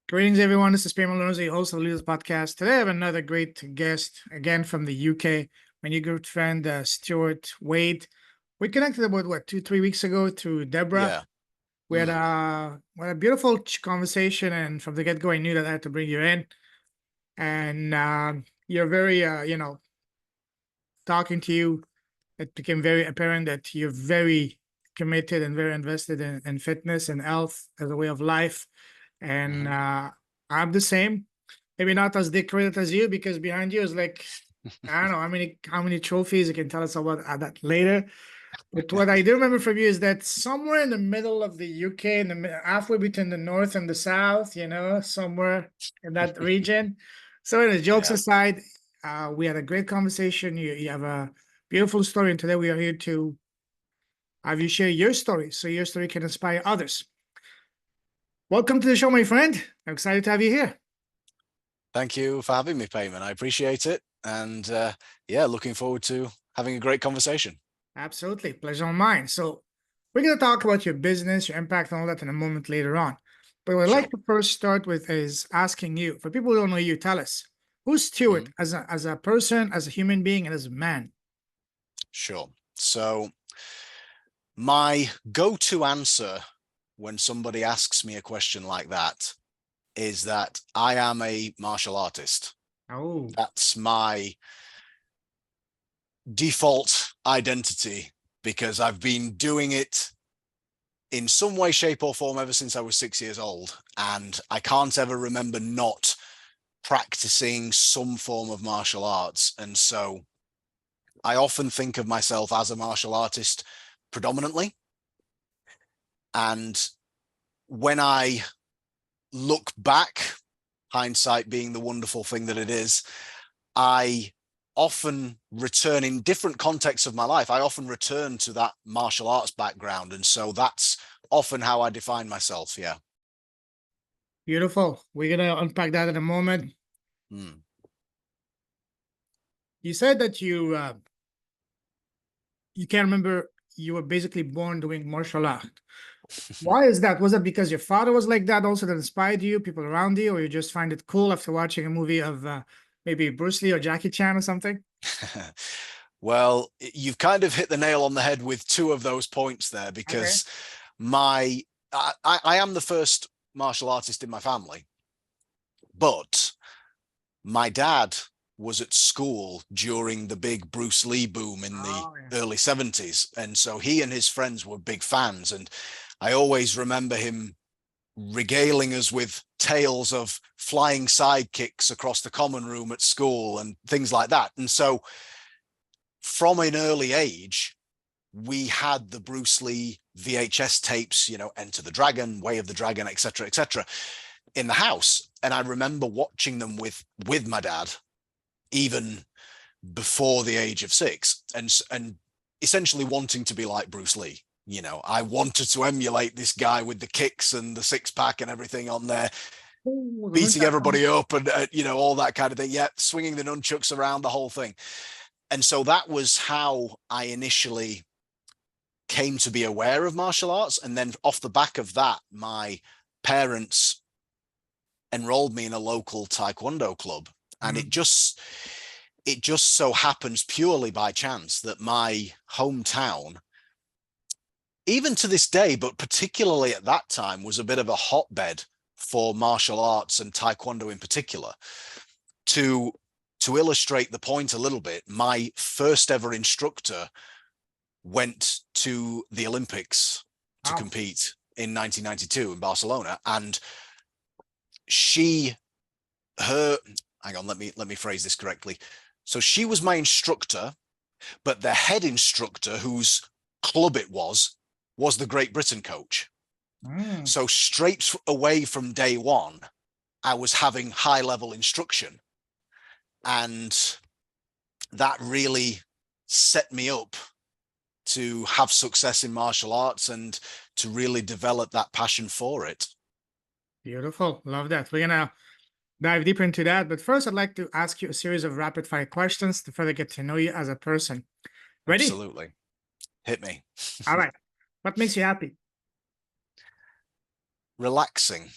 Greetings, everyone. This is Payman Lorenzo, the host of the Leaders Podcast. Today, I have another great guest, again from the UK, my new good friend, Stuart Wade. We connected about, 2, 3 weeks ago through Deborah. Yeah. We had a beautiful conversation, and from the get-go, I knew that I had to bring you in. And you're very, talking to you, it became very apparent that you're very committed and very invested in fitness and health as a way of life. And Mhm. I'm the same. Maybe not as decorated as you, because behind you is like, I don't know how many trophies. You can tell us about that later. But what I do remember from you is that somewhere in the middle of the UK, in the halfway between the north and the south, somewhere in that region. So, anyways, jokes Yeah. aside, we had a great conversation. You have a beautiful story, and today we are here to have you share your story, so your story can inspire others. Welcome to the show, my friend. I'm excited to have you here. Thank you for having me, Payman. I appreciate it. And yeah, looking forward to having a great conversation. Absolutely. Pleasure on mine. So, we're going to talk about your business, your impact, and all that in a moment later on. But what I'd like Sure. to first start with is asking you, for people who don't know you, tell us, who's Stuart Mhm. as a person, as a human being, and as a man? Sure. So my go-to answer when somebody asks me a question like that is that I am a martial artist. Oh, That's my default identity because I've been doing it in some way, shape, or form ever since I was 6 years old. And I can't ever remember not practicing some form of martial arts. And so I often think of myself as a martial artist predominantly. And when I look back, hindsight being the wonderful thing that it is, I often return in different contexts of my life. I often return to that martial arts background. And so that's often how I define myself. Yeah. beautiful. We're going to unpack that in a moment. Hmm. You said that you can't remember, you were basically born doing martial art. Why is that? Was it because your father was like that also that inspired you, people around you, or you just find it cool after watching a movie of maybe Bruce Lee or Jackie Chan or something? Well, you've kind of hit the nail on the head with two of those points there Okay. because my I am the first martial artist in my family, but my dad was at school during the big Bruce Lee boom in the Oh, yeah. early 70s. And so he and his friends were big fans. And I always remember him regaling us with tales of flying sidekicks across the common room at school and things like that. And so from an early age, we had the Bruce Lee VHS tapes, Enter the Dragon, Way of the Dragon, etc., in the house. And I remember watching them with my dad, even before the age of 6, and essentially wanting to be like Bruce Lee. I wanted to emulate this guy with the kicks and the six pack and everything on there, Ooh, the beating nunchuck one. everybody up and all that kind of thing. Yeah, swinging the nunchucks around, the whole thing. And so that was how I initially came to be aware of martial arts. And then off the back of that, my parents enrolled me in a local Taekwondo club. And Mm. it just so happens purely by chance that my hometown, even to this day, but particularly at that time, was a bit of a hotbed for martial arts and Taekwondo in particular. To to illustrate the point a little bit, my first ever instructor went to the Olympics to Wow. compete in 1992 in Barcelona, and she her hang on, let me phrase this correctly. So she was my instructor, but the head instructor, whose club it was the Great Britain coach. Mm. So straight away from day one, I was having high level instruction, and that really set me up to have success in martial arts and to really develop that passion for it. Beautiful. Love that. We're gonna dive deeper into that. But first, I'd like to ask you a series of rapid fire questions to further get to know you as a person. Ready? Absolutely. Hit me. All right. What makes you happy? Relaxing.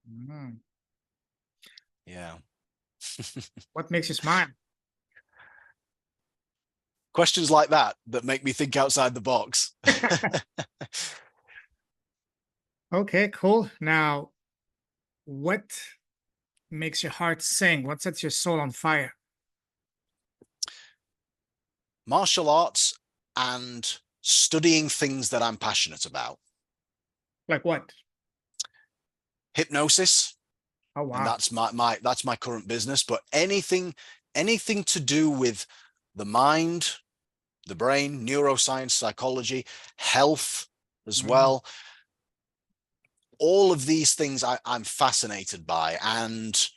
Mm. Yeah. What makes you smile? Questions like that make me think outside the box. Okay, cool. Now, what makes your heart sing? What sets your soul on fire? Martial arts and studying things that I'm passionate about. Like what? Hypnosis, Oh, and wow. that's my current business, but anything to do with the mind, the brain, neuroscience, psychology, health as Mm, well. All of these things I'm fascinated by, and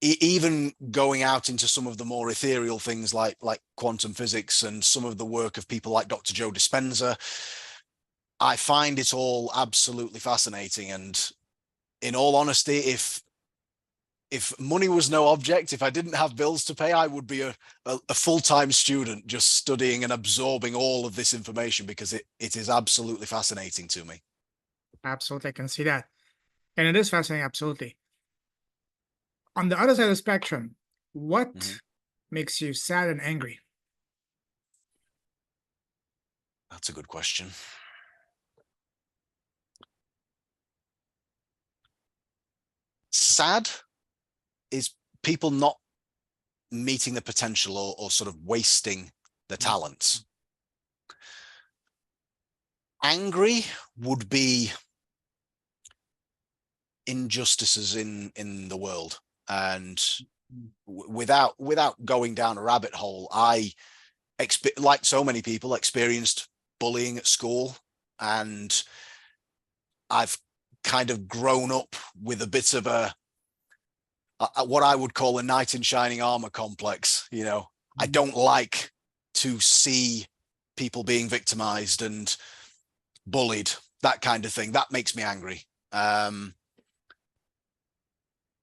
even going out into some of the more ethereal things like quantum physics and some of the work of people like Dr. Joe Dispenza, I find it all absolutely fascinating. And in all honesty, if money was no object, if I didn't have bills to pay, I would be a full-time student just studying and absorbing all of this information, because it is absolutely fascinating to me. absolutely, I can see that. And it is fascinating, absolutely. On the other side of the spectrum, what Mhm. makes you sad and angry? That's a good question. Sad is people not meeting the potential, or sort of wasting the talents. Angry would be injustices in the world, and without going down a rabbit hole, I like so many people experienced bullying at school, and I've kind of grown up with a bit of a what I would call a knight in shining armor complex. I Mm, don't like to see people being victimized and bullied, that kind of thing. That makes me angry.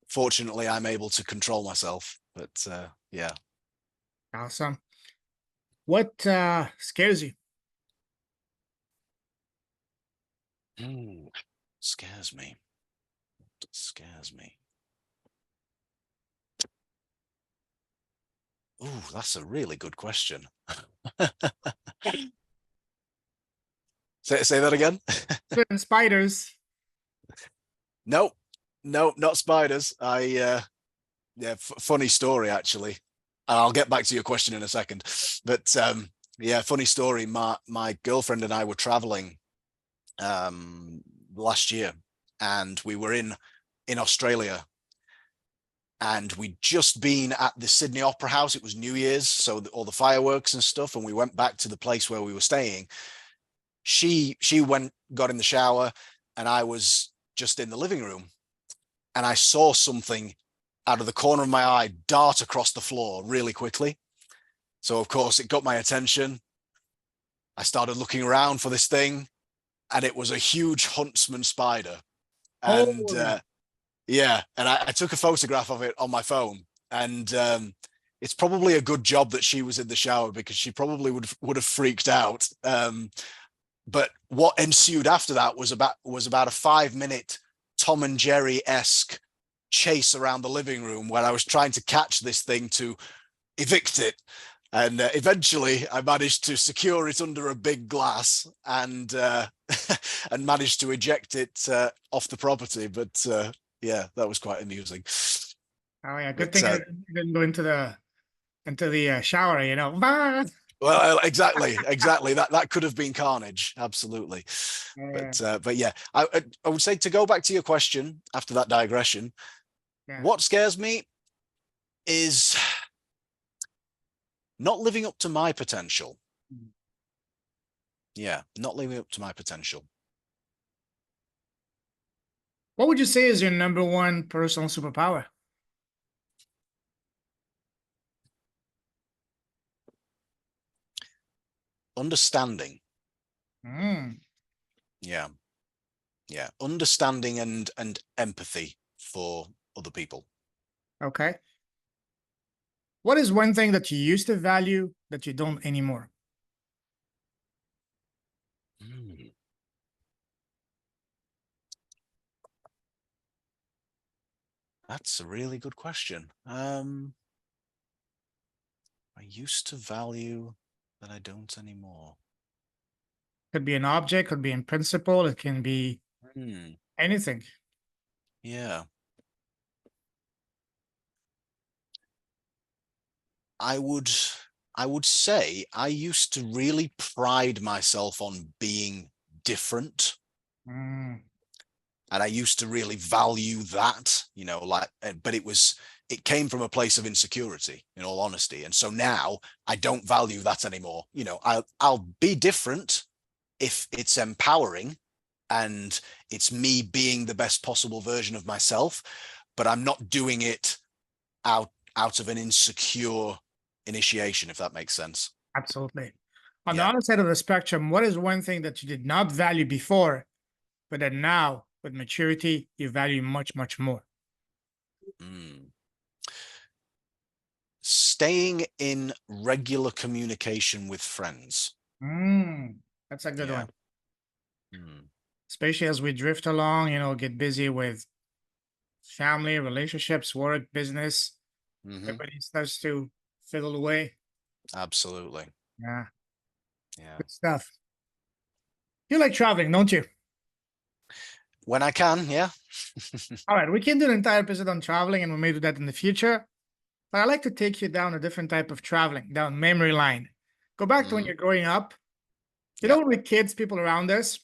Fortunately, I'm able to control myself, but yeah. awesome. What scares you? Ooh, scares me. Scares me. Ooh, that's a really good question. Say that again. Certain spiders. No, no, not spiders. Yeah, funny story actually. I'll get back to your question in a second, but yeah, funny story. My girlfriend and I were traveling last year, and we were in Australia, and we'd just been at the Sydney Opera House. It was New Year's, so all the fireworks and stuff, and we went back to the place where we were staying. She got in the shower, and I was just in the living room, and I saw something out of the corner of my eye dart across the floor really quickly. So of course it got my attention. I started looking around for this thing, and it was a huge huntsman spider. And Oh, yeah, and I took a photograph of it on my phone, and it's probably a good job that she was in the shower, because she probably would have freaked out. But what ensued after that was about a 5-minute Tom and Jerry-esque chase around the living room, where I was trying to catch this thing to evict it. And eventually I managed to secure it under a big glass, and and managed to eject it off the property. But yeah, that was quite amusing. oh yeah. Good But thing I didn't go into the shower. well, exactly. That could have been carnage, absolutely. Yeah, But yeah, I would say, to go back to your question after that digression, yeah. what scares me is not living up to my potential. Yeah, not living up to my potential. What would you say is your number one personal superpower? Understanding. Mm, Yeah, yeah. Understanding and empathy for other people. okay. What is one thing that you used to value that you don't anymore? Hmm. That's a really good question. I used to value that I don't anymore. Could be an object, could be in principle, it can be Hmm. anything. Yeah. I would I would say I used to really pride myself on being different. Mm, And I used to really value that, like, but it came from a place of insecurity, in all honesty. And so now I don't value that anymore. I'll be different if it's empowering and it's me being the best possible version of myself, but I'm not doing it out of an insecure initiation, if that makes sense. absolutely. On the Yeah. other side of the spectrum, what is one thing that you did not value before, but that now with maturity, you value much, much more? Mm. Staying in regular communication with friends. Mm, that's a good Yeah. one. Mm. Especially as we drift along, get busy with family, relationships, work, business. Hmm. Everybody starts to fiddle away. Absolutely. Yeah, Yeah. good stuff. You like traveling, don't you? When I can, yeah. All right, we can do an entire episode on traveling, and we may do that in the future. But I like to take you down a different type of traveling, down memory line. Go back to when Hmm. you're growing up. Yeah. When we're kids, people around us,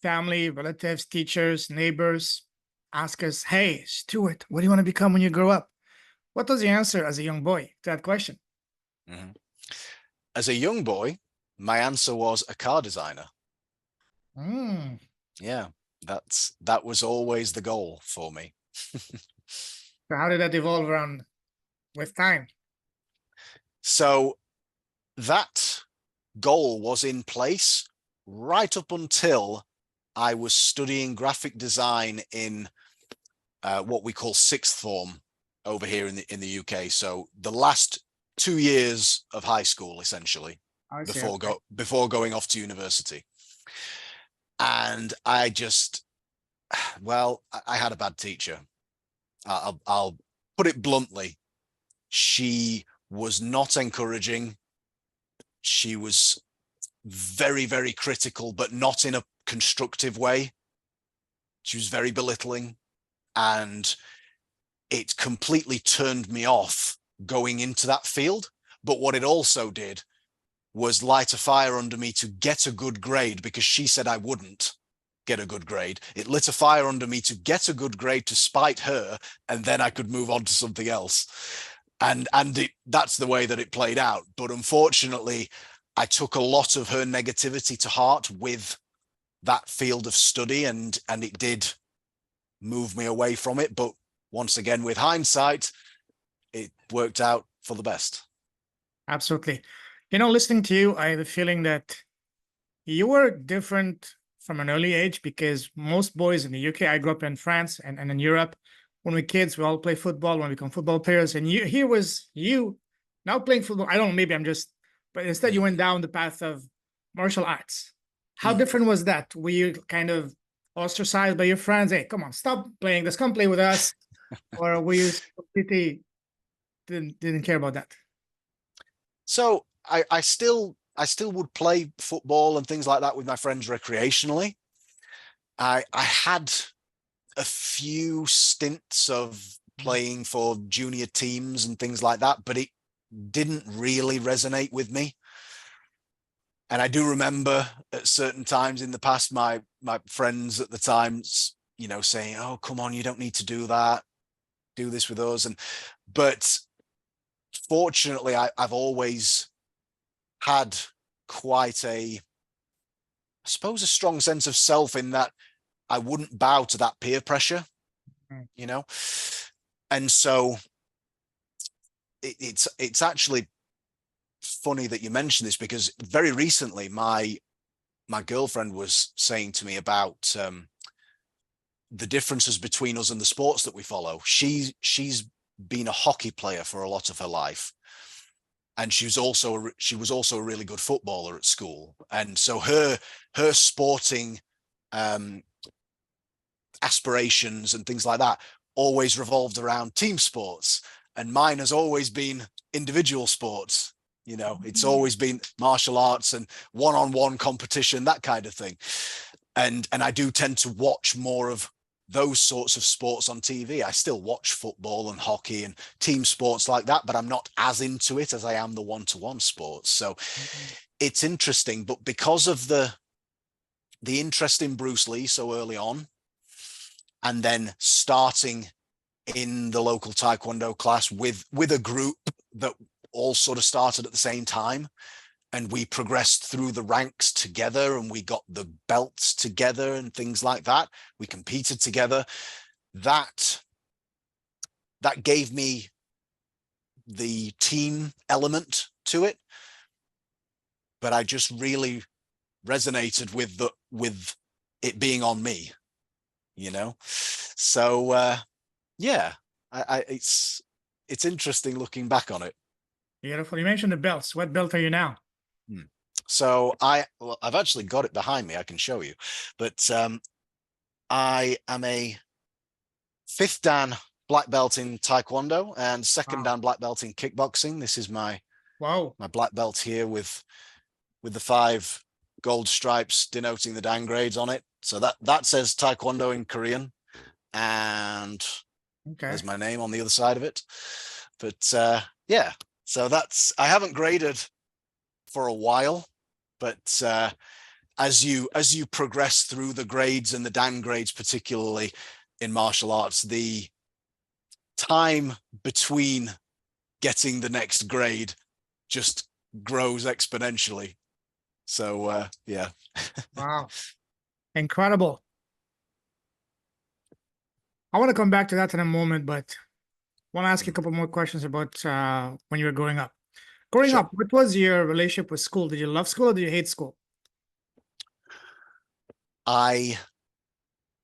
family, relatives, teachers, neighbors, ask us, "Hey, Stuart, what do you want to become when you grow up?" What was the answer as a young boy to that question? Hmm. As a young boy, my answer was a car designer. Mm. Yeah. That was always the goal for me. So how did that evolve around with time? So that goal was in place right up until I was studying graphic design in what we call sixth form over here in the UK. So the last 2 years of high school, essentially, I see. before going off to university. And I just, well, I had a bad teacher. I'll put it bluntly. She was not encouraging. She was very, very critical, but not in a constructive way. She was very belittling, and it completely turned me off going into that field. But what it also did was light a fire under me to get a good grade, because she said I wouldn't get a good grade. It lit a fire under me to get a good grade to spite her, and then I could move on to something else. And that's the way that it played out. But unfortunately, I took a lot of her negativity to heart with that field of study, and it did move me away from it. But once again, with hindsight, it worked out for the best. Absolutely. Listening to you, I have a feeling that you were different from an early age because most boys in the UK, I grew up in France and in Europe. When we're kids, we all play football, when we become football players. And here was you now playing football. I don't know, maybe I'm just, but instead you Mm. went down the path of martial arts. How Mm. different was that? Were you kind of ostracized by your friends? Hey, come on, stop playing. Let's come play with us. Or were you completely didn't care about that? So I still would play football and things like that with my friends recreationally. I had a few stints of playing for junior teams and things like that, but it didn't really resonate with me. And I do remember at certain times in the past, my friends at the time, saying, "Oh, come on, you don't need to do that. Do this with us." But fortunately, I've always had quite I suppose, a strong sense of self, in that I wouldn't bow to that peer pressure, Mm. you know. And so it's actually funny that you mentioned this, because very recently my girlfriend was saying to me about the differences between us and the sports that we follow. She's been a hockey player for a lot of her life, and she was also a really good footballer at school. And so her sporting um, aspirations and things like that always revolved around team sports, and mine has always been individual sports. You know, it's always been martial arts and one-on-one competition, that kind of thing. And I do tend to watch more of those sorts of sports on TV. I still watch football and hockey and team sports like that, but I'm not as into it as I am the one-to-one sports. So it's interesting, but because of the interest in Bruce Lee so early on, and then starting in the local Taekwondo class with a group that all sort of started at the same time, and we progressed through the ranks together, and we got the belts together and things like that. We competed together. That gave me the team element to it, but I just really resonated with it being on me, you know. So yeah, it's interesting looking back on it. Beautiful. You mentioned the belts. What belt are you now? So I've actually got it behind me. I can show you, but I am a 5th Dan black belt in Taekwondo and 2nd Dan black belt in kickboxing. This is my black belt here with the 5 gold stripes denoting the Dan grades on it. So that says Taekwondo in Korean, and there's my name on the other side of it. But yeah, so I haven't graded for a while, but as you progress through the grades and the Dan grades, particularly in martial arts, the time between getting the next grade just grows exponentially. So yeah. Wow, incredible. I want to come back to that in a moment, but I want to ask you a couple more questions about when you were growing up. Growing up, what was your relationship with school? Did you love school or did you hate school? I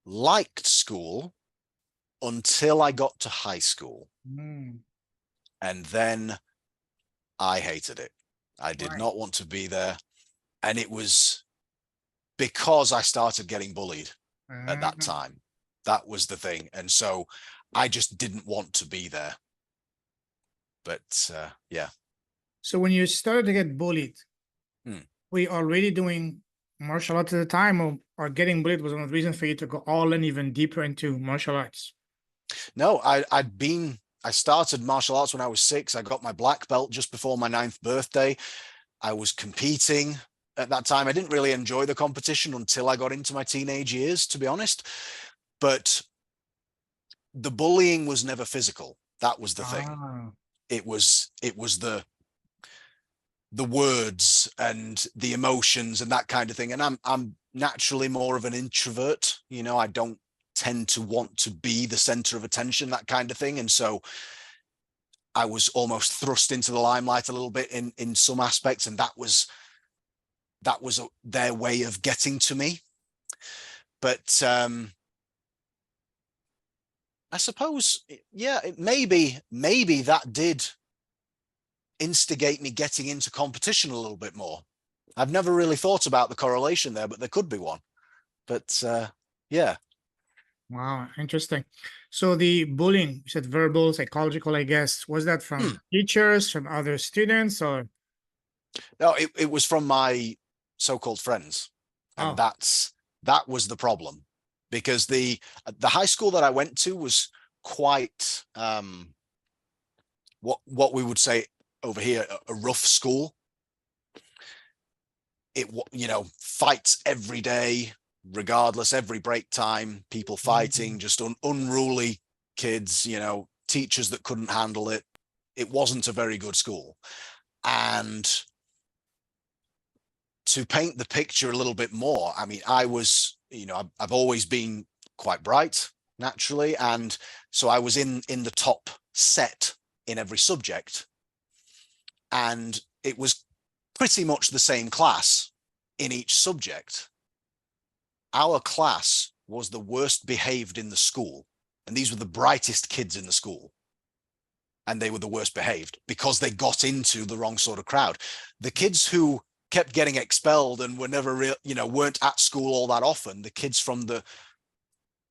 liked school until I got to high school. And then I hated it. I did not want to be there. And it was because I started getting bullied at that time. That was the thing. And so I just didn't want to be there. But yeah. So when you started to get bullied, were you already doing martial arts at the time, or getting bullied was one of the reasons for you to go all in even deeper into martial arts? No, I started martial arts when I was 6. I got my black belt just before my 9th birthday. I was competing at that time. I didn't really enjoy the competition until I got into my teenage years, to be honest. But the bullying was never physical. That was the thing. It was the words and the emotions and that kind of thing. And I'm naturally more of an introvert. You know, I don't tend to want to be the center of attention, that kind of thing. And so I was almost thrust into the limelight a little bit in some aspects, and that was their way of getting to me. But I suppose, yeah, maybe that did instigate me getting into competition a little bit more. I've never really thought about the correlation there, but there could be one. But yeah. Wow, interesting. So the bullying, you said verbal, psychological, I guess, was that from teachers, from other students, or? No, it was from my so-called friends. And that was the problem, because the high school that I went to was quite what we would say over here a rough school. It, you know, fights every day, regardless, every break time, people fighting, just unruly kids, you know, teachers that couldn't handle it. It wasn't a very good school. And to paint the picture a little bit more, I mean, I was, you know, I've always been quite bright naturally. And so I was in the top set in every subject. And it was pretty much the same class in each subject. Our class was the worst behaved in the school. And these were the brightest kids in the school. And they were the worst behaved because they got into the wrong sort of crowd. The kids who kept getting expelled and were never real, you know, weren't at school all that often, the kids from the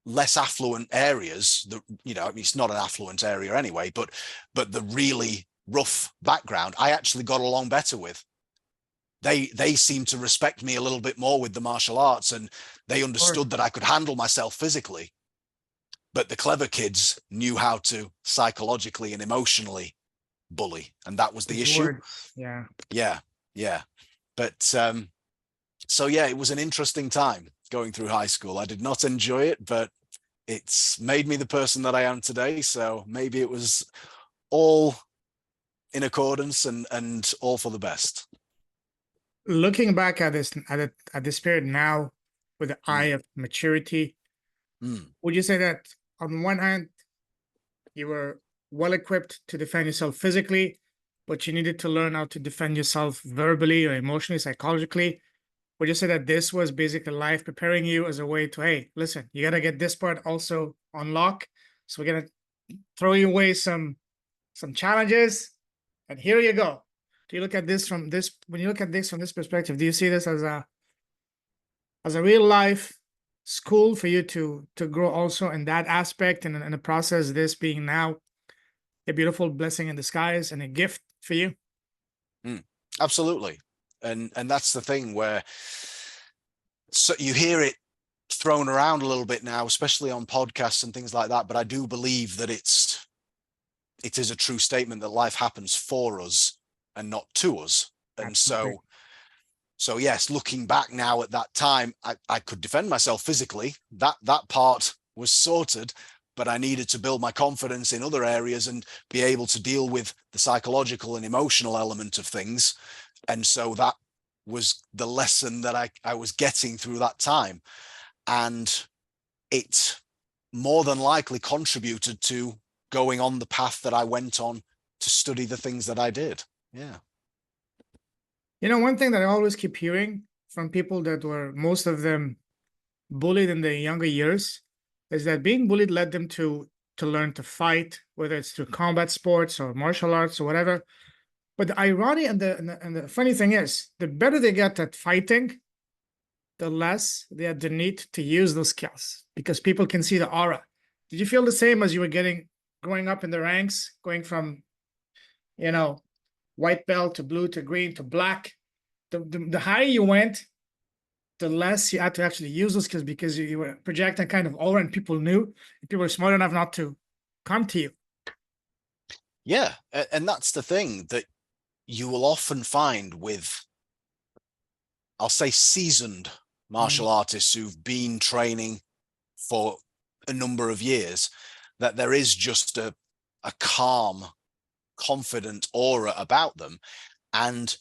less affluent areas, it's not an affluent area anyway, but the really rough background, I actually got along better with. They seemed to respect me a little bit more with the martial arts, and they understood that I could handle myself physically. But the clever kids knew how to psychologically and emotionally bully, and that was the issue. Yeah. Yeah. But so yeah, it was an interesting time going through high school. I did not enjoy it, but it's made me the person that I am today. So maybe it was all in accordance and all for the best. Looking back at this period now with the eye of maturity, would you say that on one hand you were well equipped to defend yourself physically, but you needed to learn how to defend yourself verbally or emotionally, psychologically? Would you say that this was basically life preparing you as a way to, hey, listen, you got to get this part also on lock. So we're going to throw you away some challenges, and here you go. Do you look at this from this, when you look at this from this perspective, do you see this as a real life school for you to grow also in that aspect, and in the process, this being now a beautiful blessing in disguise and a gift for you? Absolutely. And that's the thing where, so you hear it thrown around a little bit now, especially on podcasts and things like that. But I do believe that it is a true statement that life happens for us and not to us. And Absolutely. so yes, looking back now at that time, I could defend myself physically. That part was sorted, but I needed to build my confidence in other areas and be able to deal with the psychological and emotional element of things. And so that was the lesson that I was getting through that time. And it more than likely contributed to going on the path that I went on to study the things that I did. Yeah. One thing that I always keep hearing from people that were, most of them, bullied in their younger years, is that being bullied led them to learn to fight, whether it's through combat sports or martial arts or whatever. But the irony and the funny thing is, the better they get at fighting, the less they had the need to use those skills, because people can see the aura. Did you feel the same as you were growing up in the ranks, going from, white belt to blue to green to black? The higher you went, the less you had to actually use those skills, because you were projecting kind of aura, and people knew, and people were smart enough not to come to you. Yeah. And that's the thing that you will often find with, I'll say, seasoned martial artists who've been training for a number of years, that there is just a calm, confident aura about them. And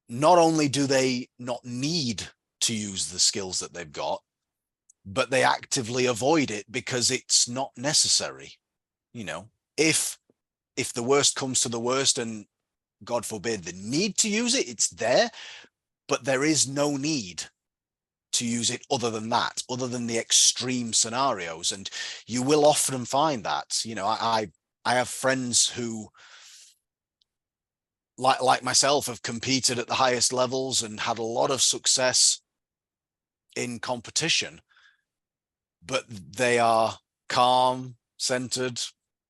not only do they not need to use the skills that they've got, but they actively avoid it because it's not necessary. If the worst comes to the worst, and God forbid the need to use it, it's there, but there is no need to use it other than that, other than the extreme scenarios. And you will often find that, I have friends who, like myself, have competed at the highest levels and had a lot of success in competition, but they are calm, centered,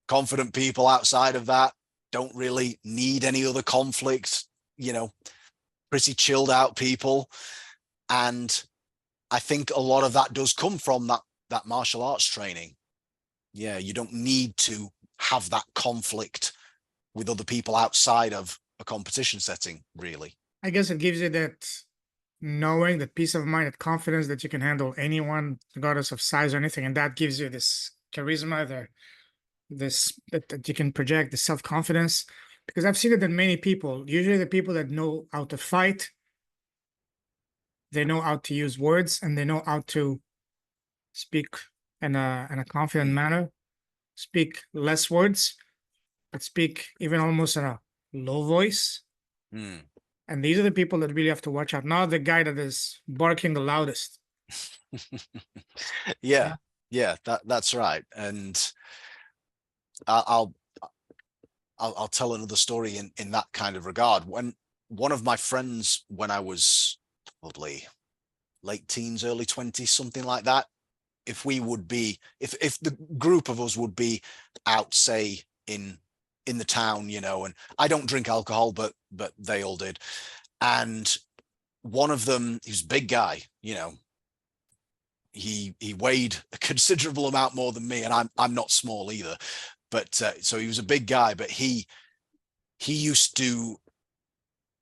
confident people outside of that, don't really need any other conflict, pretty chilled out people. And I think a lot of that does come from that martial arts training. Yeah, you don't need to have that conflict with other people outside of a competition setting, really. I guess it gives you that knowing, that peace of mind, that confidence that you can handle anyone, regardless of size or anything, and that gives you this charisma, that you can project, the self-confidence. Because I've seen it in many people. Usually, the people that know how to fight, they know how to use words, and they know how to speak in a confident manner, speak less words, but speak even almost in a low voice. And these are the people that really have to watch out. Not the guy that is barking the loudest. Yeah, that's right. And I'll tell another story in that kind of regard. When one of my friends, when I was probably late teens, early 20s, something like that, if we would be, if the group of us would be out, say in the town, you know, and I don't drink alcohol, but they all did. And one of them, he was a big guy, you know, he weighed a considerable amount more than me, and I'm not small either. But so he was a big guy, but he used to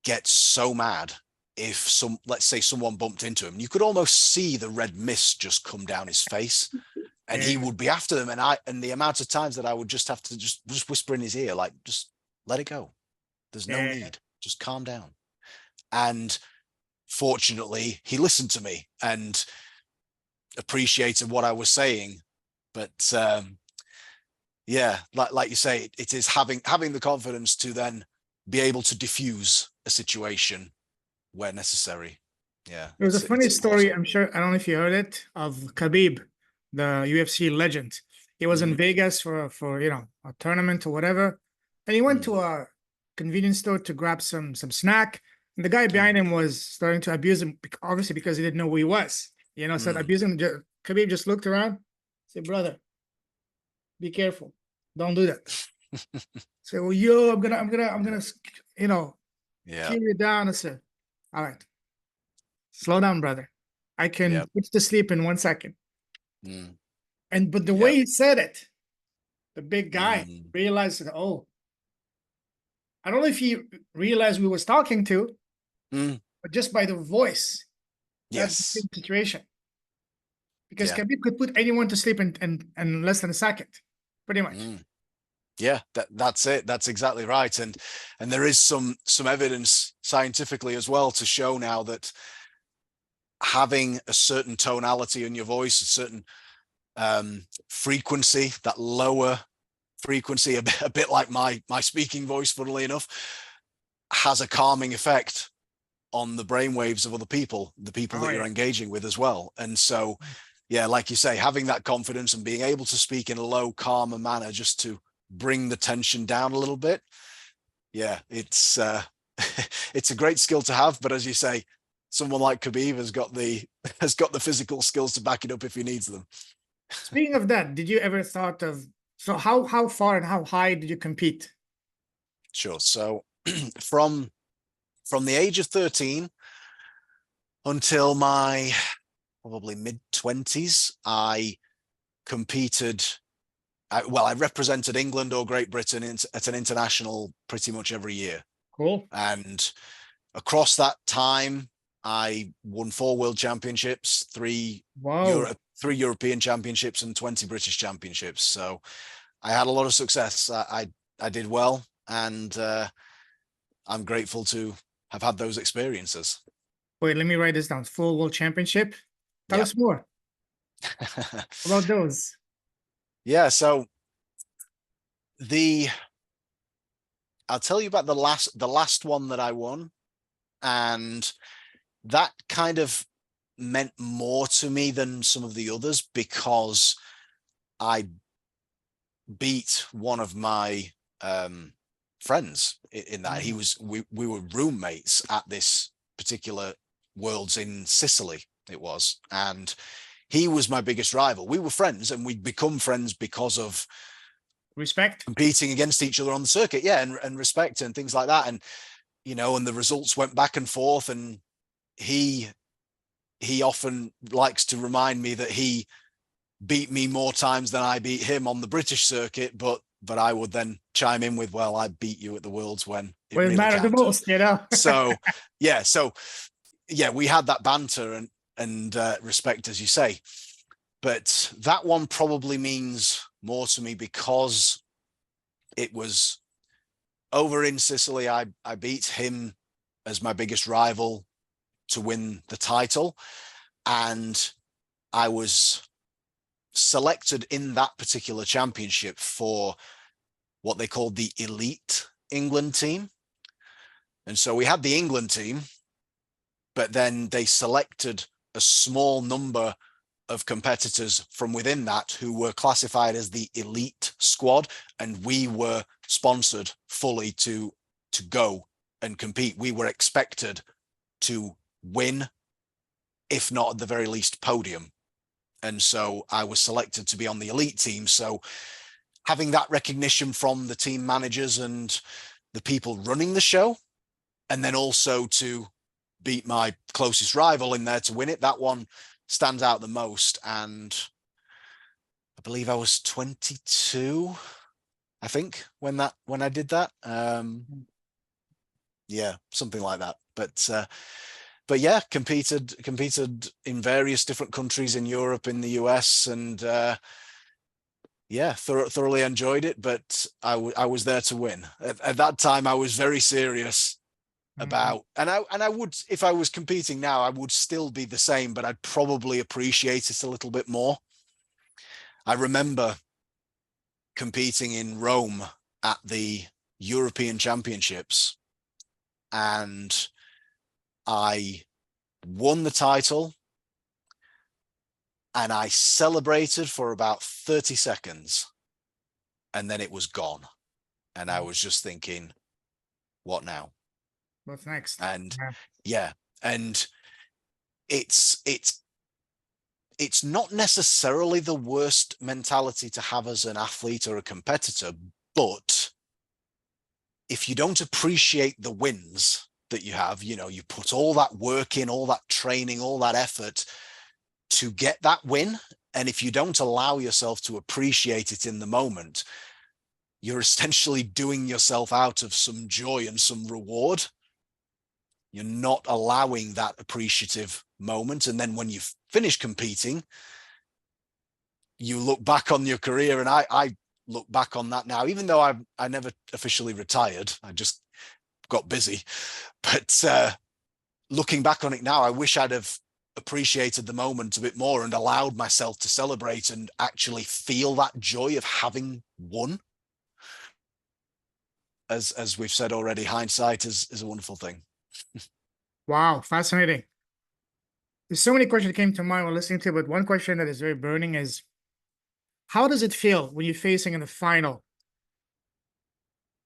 get so mad if let's say someone bumped into him. You could almost see the red mist just come down his face, and he would be after them. And the amount of times that I would just have to just whisper in his ear, like, just let it go. There's no need. Just calm down. And fortunately, he listened to me and appreciated what I was saying. But yeah, like you say, it is having the confidence to then be able to diffuse a situation where necessary. Yeah. There was a funny story, I'm sure, I don't know if you heard it, of Khabib, the UFC legend. He was in Vegas for you know, a tournament or whatever. And he went to a convenience store to grab some snack. And the guy behind him was starting to abuse him, obviously because he didn't know who he was. You know, started abusing him. Khabib just looked around, said, "Brother, be careful. Don't do that." Say, "Well, yo, I'm gonna, you know, keep you down." I said, "All right, slow down, brother. I can put you to sleep in 1 second." But the way he said it, the big guy realized that, oh, I don't know if he realized we was talking to, but just by the voice, that's the situation. Because Khabib could put anyone to sleep in less than a second, pretty much. Yeah, that's it. That's exactly right. And there is some evidence scientifically as well to show now that having a certain tonality in your voice, a certain frequency, that lower frequency, a bit like my speaking voice, funnily enough, has a calming effect on the brainwaves of other people, the people that you're engaging with as well. And so, yeah, like you say, having that confidence and being able to speak in a low, calmer manner just to bring the tension down a little bit. Yeah, it's it's a great skill to have. But as you say, someone like Khabib has got the physical skills to back it up if he needs them. Speaking of that, did you ever thought of, so how far and how high did you compete? Sure. So from the age of 13 until my probably mid-20s, I competed. I represented England or Great Britain at an international pretty much every year. Cool. And across that time, I won 4 world championships, 3 European championships, and 20 British championships. So I had a lot of success. I did well, and I'm grateful to have had those experiences. Wait, let me write this down. 4 world championship. Tell us more about those. Yeah, so I'll tell you about the last one that I won, and that kind of meant more to me than some of the others because I beat one of my friends in that. We were roommates at this particular Worlds in Sicily, it was, and he was my biggest rival. We were friends, and we'd become friends because of respect, competing against each other on the circuit, and respect and things like that. And you know, and the results went back and forth, and he often likes to remind me that he beat me more times than I beat him on the British circuit, but I would then chime in with, well, I beat you at the Worlds when it really mattered the most, you know. so we had that banter and respect, as you say. But that one probably means more to me because it was over in Sicily. I beat him as my biggest rival to win the title, and I was selected in that particular championship for what they called the elite England team. And so we had the England team, but then they selected a small number of competitors from within that who were classified as the elite squad, and we were sponsored fully to go and compete. We were expected to win, if not at the very least podium. And so I was selected to be on the elite team. So having that recognition from the team managers and the people running the show, and then also to beat my closest rival in there to win it, that one stands out the most. And I believe I was 22, I think, when I did that. Yeah, something like that. But yeah, competed in various different countries in Europe, in the US, and yeah, thoroughly enjoyed it. But I was there to win. At that time, I was very serious about, and I would, if I was competing now, I would still be the same, but I'd probably appreciate it a little bit more. I remember competing in Rome at the European Championships, and I won the title, and I celebrated for about 30 seconds, and then it was gone. And I was just thinking, what now? What's next? And yeah, and it's not necessarily the worst mentality to have as an athlete or a competitor, but if you don't appreciate the wins that you have, you know, you put all that work in, all that training, all that effort to get that win. And if you don't allow yourself to appreciate it in the moment, you're essentially doing yourself out of some joy and some reward. You're not allowing that appreciative moment. And then when you finish competing, you look back on your career, and I look back on that now, even though I never officially retired. I just got busy. But looking back on it now, I wish I'd have appreciated the moment a bit more and allowed myself to celebrate and actually feel that joy of having won. As we've said already, hindsight is a wonderful thing. Wow, fascinating. There's so many questions that came to mind while listening to it, but one question that is very burning is, how does it feel when you're facing in the final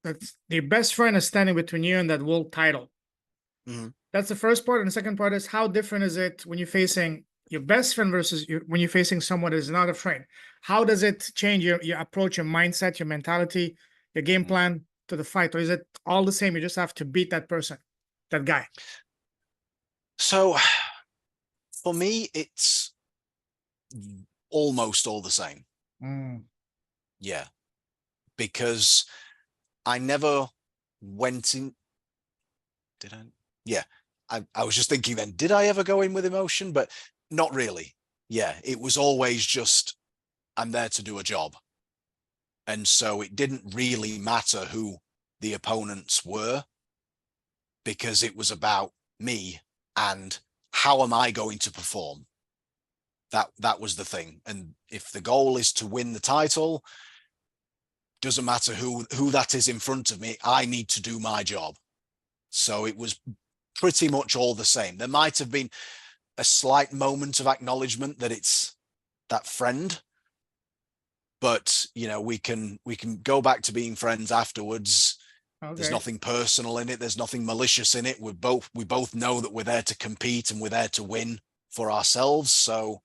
that your best friend is standing between you and that world title? That's the first part. And the second part is, how different is it when you're facing your best friend versus when you're facing someone that is not a friend? How does it change your approach, your mindset, your mentality, your game plan to the fight? Or is it all the same? You just have to beat that person, that guy? So for me, it's almost all the same. Yeah, because I never went in. Did I? Yeah, I was just thinking then, did I ever go in with emotion? But not really. Yeah, it was always just, I'm there to do a job. And so it didn't really matter who the opponents were, because it was about me and how am I going to perform? That was the thing. And if the goal is to win the title, doesn't matter who that is in front of me, I need to do my job. So it was pretty much all the same. There might have been a slight moment of acknowledgement that it's that friend, but you know, we can go back to being friends afterwards. Okay. There's nothing personal in it. There's nothing malicious in it. We both know that we're there to compete and we're there to win for ourselves. So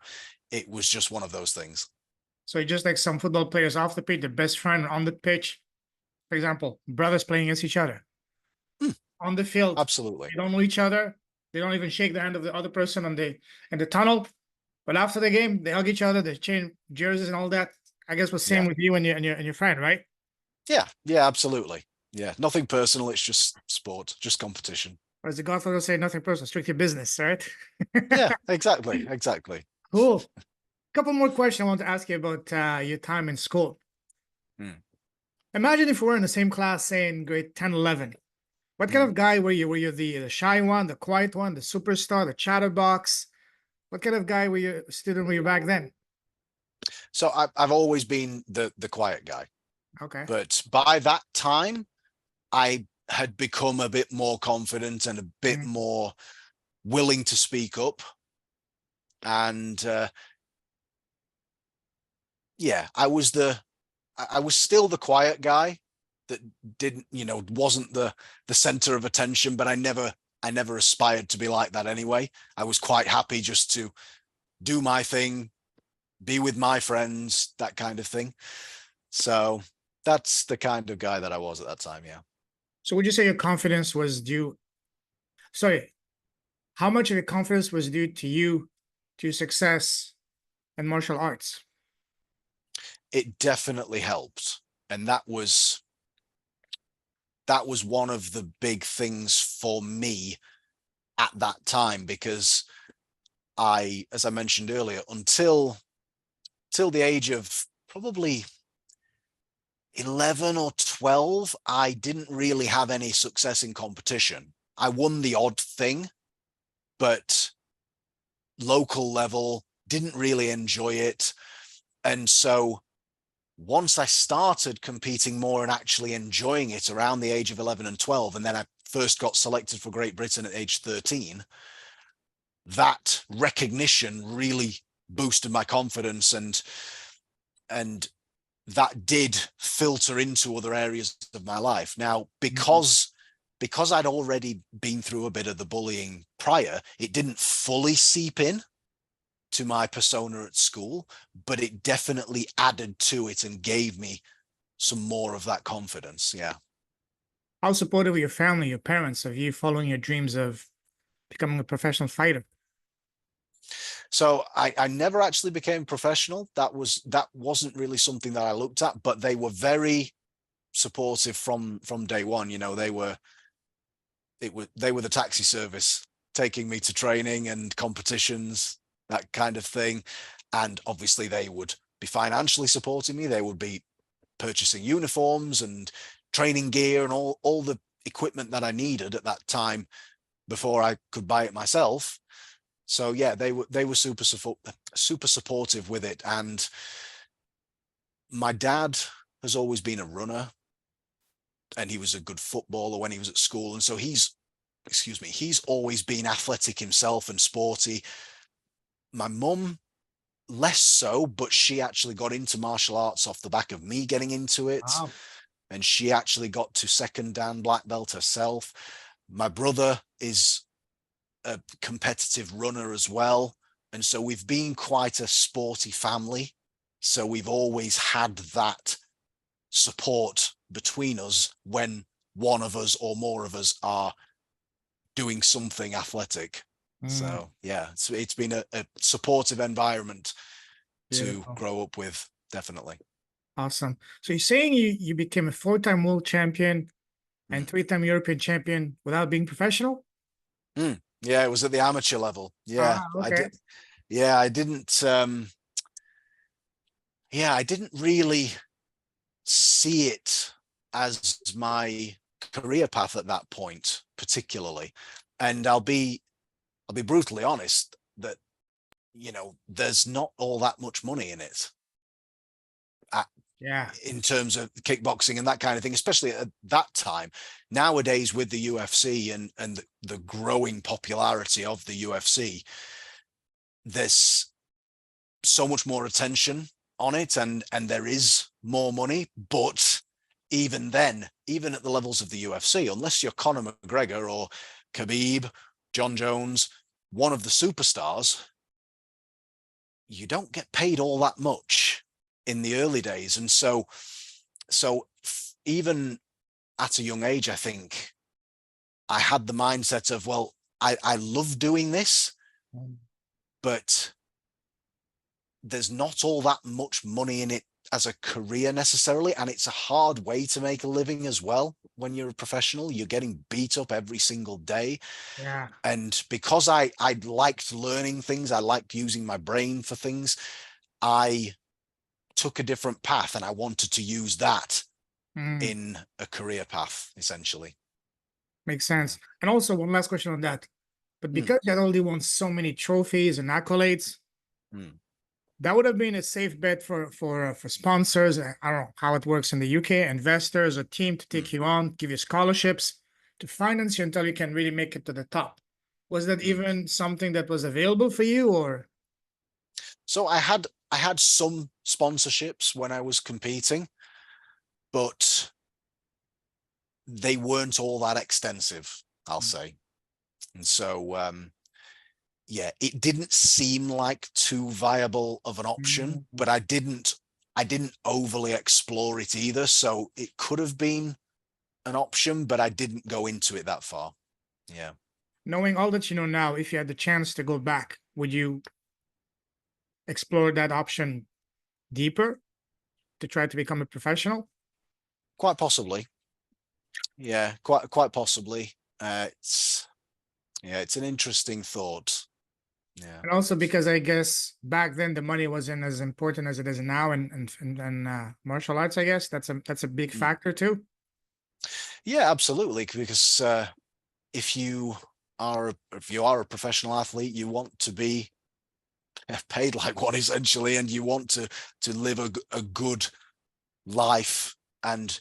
it was just one of those things. So just like some football players off the pitch, the best friend on the pitch, for example, brothers playing against each other. On the field, absolutely, they don't know each other. They don't even shake the hand of the other person in the tunnel. But after the game, they hug each other. They change jerseys and all that. I guess was same with you and your friend, right? Yeah, absolutely. Yeah, nothing personal. It's just sport, just competition. Or as the Godfather say, nothing personal, strictly business, right? Yeah, exactly. Cool. Couple more questions I want to ask you about your time in school. Imagine if we were in the same class, say in grade 10, 11. What kind of guy were you? Were you the shy one, the quiet one, the superstar, the chatterbox? What kind of guy were you, student were you back then? So I've always been the quiet guy. Okay. But by that time, I had become a bit more confident and a bit more willing to speak up. And yeah, I was still the quiet guy that didn't, wasn't the center of attention, but I never aspired to be like that anyway. I was quite happy just to do my thing, be with my friends, that kind of thing. So that's the kind of guy that I was at that time. Yeah. So would you say your confidence was due? Sorry, how much of your confidence was due to you, to your success in martial arts? It definitely helped. And that was one of the big things for me at that time, because as I mentioned earlier, until the age of probably 11 or 12, I didn't really have any success in competition. I won the odd thing, but local level, didn't really enjoy it. And so once I started competing more and actually enjoying it around the age of 11 and 12, and then I first got selected for Great Britain at age 13, that recognition really boosted my confidence, and that did filter into other areas of my life. Now, because I'd already been through a bit of the bullying prior, it didn't fully seep in to my persona at school, but it definitely added to it and gave me some more of that confidence. Yeah. How supportive were your family, your parents, of you following your dreams of becoming a professional fighter? So I never actually became professional. That wasn't really something that I looked at, but they were very supportive from day one. You know, they were the taxi service, taking me to training and competitions, that kind of thing. And obviously they would be financially supporting me. They would be purchasing uniforms and training gear and all the equipment that I needed at that time before I could buy it myself. So yeah, they were super supportive with it. And my dad has always been a runner, and he was a good footballer when he was at school. And so he's always been athletic himself and sporty. My mum, less so, but she actually got into martial arts off the back of me getting into it. Wow. And she actually got to second Dan Blackbelt herself. My brother is a competitive runner as well. And so we've been quite a sporty family. So we've always had that support between us when one of us or more of us are doing something athletic. Mm, So yeah, it's been a supportive environment to beautiful. grow up with, definitely. Awesome. So you're saying you became a four-time world champion and Mm. three-time European champion without being professional? Yeah, it was at the amateur level. Yeah, Ah, I okay. did. Yeah, I didn't. I didn't really see it as my career path at that point, particularly. And I'll be brutally honest that, there's not all that much money in it at, Yeah. in terms of kickboxing and that kind of thing, especially at that time. Nowadays, with the UFC and the growing popularity of the UFC, there's so much more attention on it, and there is more money. But even then, even at the levels of the UFC, unless you're Conor McGregor or Khabib, John Jones, one of the superstars, you don't get paid all that much in the early days. And so even at a young age, I think I had the mindset of, well, I love doing this, Mm, but there's not all that much money in it as a career necessarily. And it's a hard way to make a living as well. When you're a professional, you're getting beat up every single day. yeah. And because I liked learning things, I liked using my brain for things, I took a different path, and I wanted to use that Mm, in a career path, essentially. makes Yeah. sense. And also one last question on that. But Mm, because you had already won so many trophies and accolades, mm, that would have been a safe bet for sponsors. I don't know how it works in the UK, investors, a team to take mm, you on, give you scholarships to finance you until you can really make it to the top. Was that mm. even something that was available for you, or? So I had some sponsorships when I was competing, but they weren't all that extensive, I'll say. And so yeah, it didn't seem like too viable of an option, Mhm. but I didn't overly explore it either. So it could have been an option, but I didn't go into it that far. Yeah. Knowing all that you know now, if you had the chance to go back, would you explore that option deeper to try to become a professional? Quite possibly. Yeah, quite possibly. It's an interesting thought. Yeah. And also because I guess back then the money wasn't as important as it is now, and martial arts, I guess that's a big Mm. factor too. Yeah, absolutely. Because if you are a professional athlete, you want to be paid like one essentially, and you want to live a good life and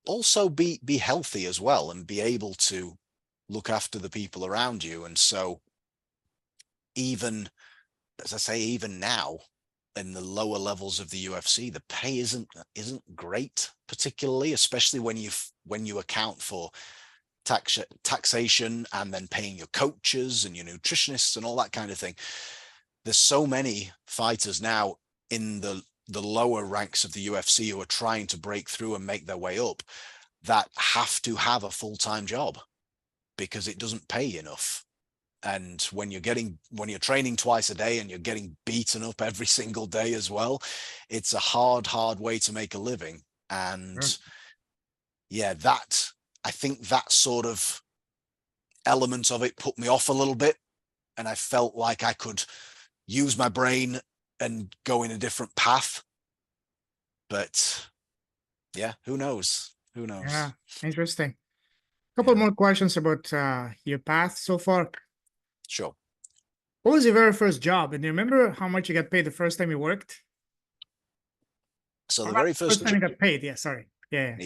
also be healthy as well and be able to look after the people around you. And so even, as I say, even now in the lower levels of the UFC, the pay isn't great, particularly, especially when you account for taxation and then paying your coaches and your nutritionists and all that kind of thing. There's so many fighters now in the lower ranks of the UFC who are trying to break through and make their way up that have to have a full-time job because it doesn't pay enough. And when you're training twice a day and you're getting beaten up every single day as well, it's a hard way to make a living. Sure. And yeah, I think that sort of element of it put me off a little bit. And I felt like I could use my brain and go in a different path. But yeah, who knows? Who Yeah, knows? interesting. Couple Yeah, more questions about your path so far. sure. What was your very first job? And do you remember how much you got paid the first time you worked? So Or the not very the first first time you got paid. Yeah, sorry. Yeah.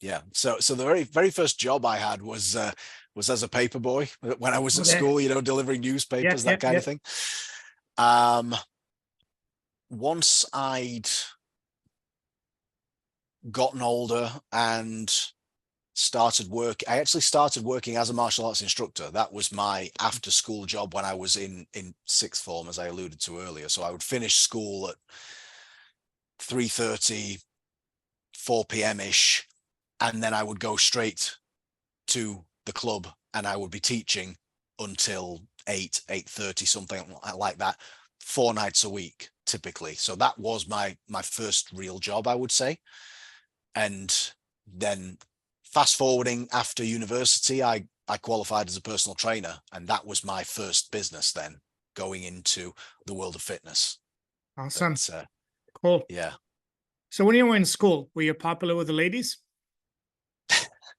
yeah. So the very first job I had was as a paper boy when I was at Okay. school, delivering Yeah, newspapers, yeah, that kind yeah. of thing. Um, Once I'd gotten older and I actually started working as a martial arts instructor. That was my after school job when I was in sixth form, as I alluded to earlier. So I would finish school at 3:30, 4 p.m. ish, and then I would go straight to the club and I would be teaching until 8:30, something like that, 4 nights a week typically. So that was my first real job, I would say. And then fast forwarding after university, I qualified as a personal trainer, and that was my first business then, going into the world of fitness. Awesome. But Cool. yeah. So when you were in school, were you popular with the ladies?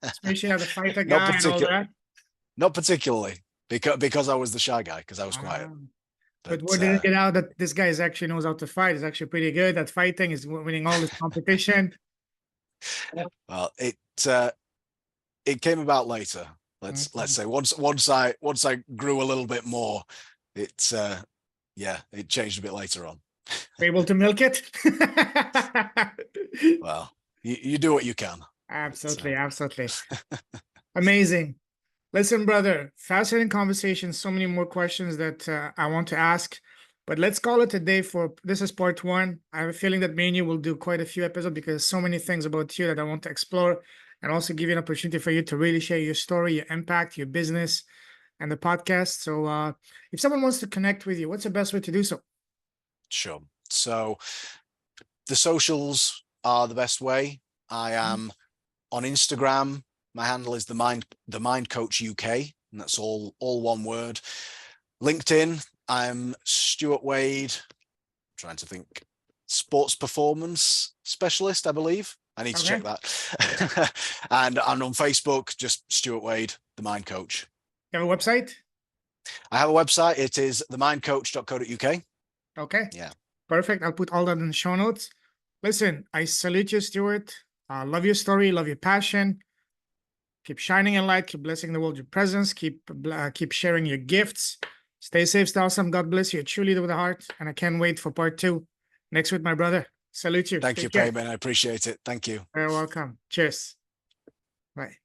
Especially as a fighter not guy and all particular that? Not particularly, because I was the shy guy, because I was quiet. Ah. But But where did it get out that this guy is actually knows how to fight? He's actually pretty good at fighting. He's winning all this competition. well, it came about later. Let's Mhm. say once I grew a little bit more, it it changed a bit later on. Were able to milk it? Well, you do what you can. But, Absolutely, absolutely. Amazing. Listen, brother, fascinating conversation. So many more questions that I want to ask, but let's call it a day for this is part one. I have a feeling that me and you will do quite a few episodes because so many things about you that I want to explore and also give you an opportunity for you to really share your story, your impact, your business, and the podcast. So, if someone wants to connect with you, what's the best way to do so? sure. So the socials are the best way. I Mhm. am on Instagram. My handle is the Mind Coach UK, and that's all one word. LinkedIn, I'm Stuart Wade. I'm trying to think. Sports performance specialist, I believe. I need to check Okay. that. And I'm on Facebook, just Stuart Wade, the Mind Coach. You have a Yeah. website? I have a website. It is themindcoach.co.uk. Okay. Yeah. Perfect. I'll put all that in the show notes. Listen, I salute you, Stuart. I love your story, love your passion. Keep shining a light, keep blessing the world with your presence, keep sharing your gifts. Stay safe, stay awesome. God bless you. Truly with a heart. And I can't wait for part two. Next week, my brother. Salute you. Thank you, Take care. Payman. I appreciate it. Thank you. Very welcome. Cheers. Bye.